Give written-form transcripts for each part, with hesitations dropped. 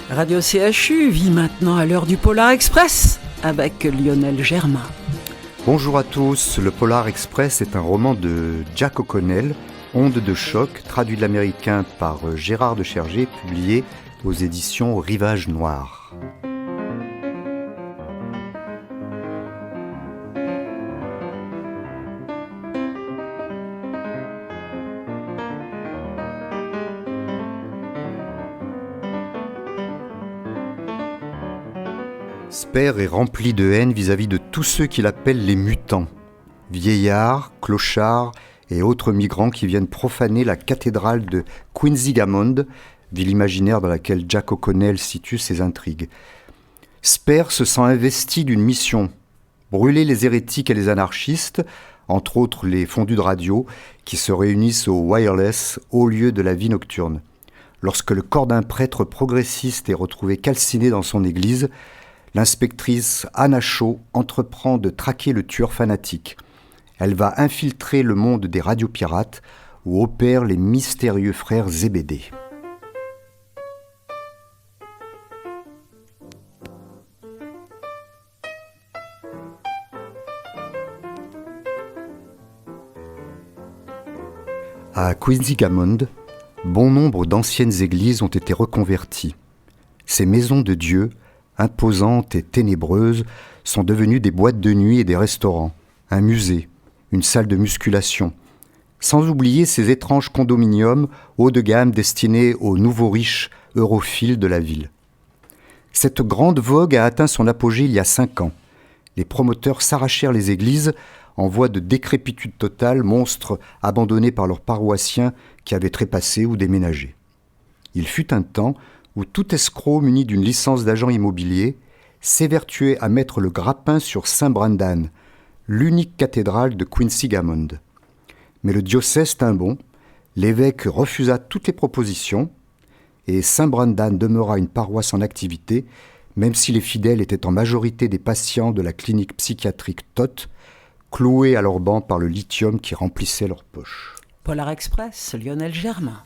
Radio CHU vit maintenant à l'heure du Polar Express avec Lionel Germain. Bonjour à tous, le Polar Express est un roman de Jack O'Connell, Onde de choc, traduit de l'américain par Gérard de Chergé, publié aux éditions Rivage Noir. Sper est rempli de haine vis-à-vis de tous ceux qu'il appelle les mutants, vieillards, clochards et autres migrants qui viennent profaner la cathédrale de Quinsigamond, ville imaginaire dans laquelle Jack O'Connell situe ses intrigues. Sper se sent investi d'une mission, brûler les hérétiques et les anarchistes, entre autres les fondus de radio, qui se réunissent au Wireless, haut lieu de la vie nocturne. Lorsque le corps d'un prêtre progressiste est retrouvé calciné dans son église, l'inspectrice Anna Shaw entreprend de traquer le tueur fanatique. Elle va infiltrer le monde des radios pirates où opèrent les mystérieux frères Zébédée. À Quinsigamond, bon nombre d'anciennes églises ont été reconverties. Ces maisons de Dieu, imposantes et ténébreuses, sont devenues des boîtes de nuit et des restaurants, un musée, une salle de musculation, sans oublier ces étranges condominiums haut de gamme destinés aux nouveaux riches europhiles de la ville. Cette grande vogue a atteint son apogée il y a 5 ans. Les promoteurs s'arrachèrent les églises en voie de décrépitude totale, monstres abandonnés par leurs paroissiens qui avaient trépassé ou déménagé. Il fut un temps où tout escroc muni d'une licence d'agent immobilier s'évertuait à mettre le grappin sur Saint Brandan, l'unique cathédrale de Quinsigamond. Mais le diocèse tint bon, l'évêque refusa toutes les propositions, et Saint Brandan demeura une paroisse en activité, même si les fidèles étaient en majorité des patients de la clinique psychiatrique Tot, cloués à leurs bancs par le lithium qui remplissait leurs poches. Polar Express, Lionel Germain.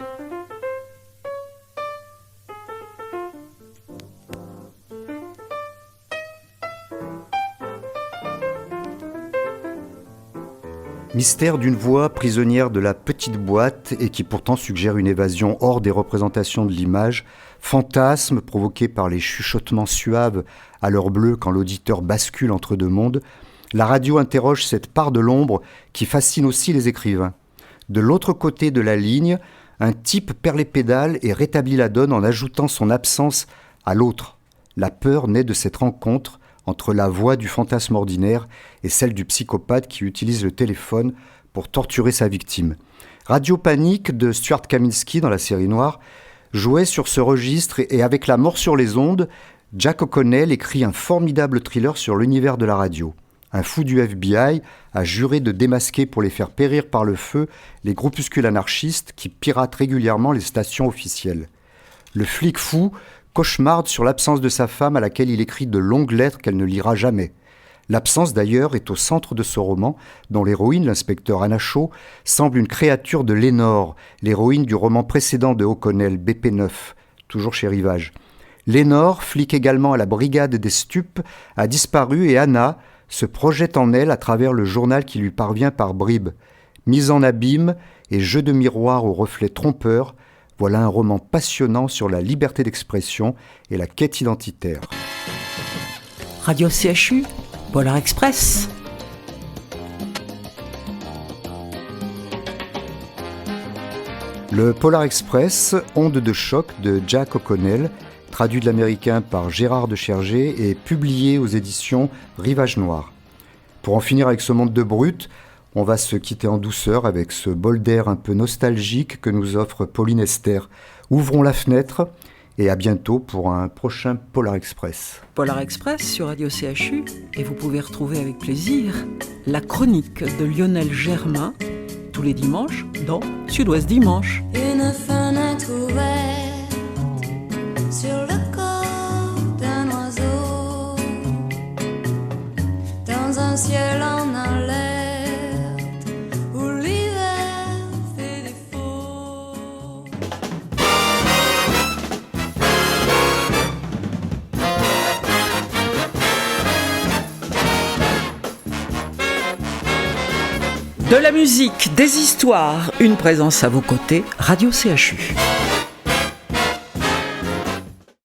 Mystère d'une voix prisonnière de la petite boîte et qui pourtant suggère une évasion hors des représentations de l'image, fantasme provoqué par les chuchotements suaves à l'heure bleue quand l'auditeur bascule entre deux mondes, la radio interroge cette part de l'ombre qui fascine aussi les écrivains. De l'autre côté de la ligne, un type perd les pédales et rétablit la donne en ajoutant son absence à l'autre. La peur naît de cette rencontre entre la voix du fantasme ordinaire et celle du psychopathe qui utilise le téléphone pour torturer sa victime. Radio Panique de Stuart Kaminsky dans la série noire jouait sur ce registre et avec La mort sur les ondes, Jack O'Connell écrit un formidable thriller sur l'univers de la radio. Un fou du FBI a juré de démasquer pour les faire périr par le feu les groupuscules anarchistes qui piratent régulièrement les stations officielles. Le flic fou cauchemarde sur l'absence de sa femme à laquelle il écrit de longues lettres qu'elle ne lira jamais. L'absence d'ailleurs est au centre de ce roman, dont l'héroïne, l'inspecteur Anna Shaw, semble une créature de Lénore, l'héroïne du roman précédent de O'Connell, BP9, toujours chez Rivage. Lénore, flic également à la brigade des stupes, a disparu et Anna se projette en elle à travers le journal qui lui parvient par bribes. Mise en abîme et jeu de miroir aux reflets trompeurs, voilà un roman passionnant sur la liberté d'expression et la quête identitaire. Radio CHU, Polar Express. Le Polar Express, Onde de choc de Jack O'Connell, traduit de l'américain par Gérard de Chergé et publié aux éditions Rivage Noir. Pour en finir avec ce monde de brutes, on va se quitter en douceur avec ce bol d'air un peu nostalgique que nous offre Pauline Esther. Ouvrons la fenêtre et à bientôt pour un prochain Polar Express. Polar Express sur Radio CHU et vous pouvez retrouver avec plaisir la chronique de Lionel Germain tous les dimanches dans Sud-Ouest Dimanche. Une fenêtre ouverte sur le corps d'un oiseau dans un ciel en alerte. De la musique, des histoires, une présence à vos côtés, Radio CHU.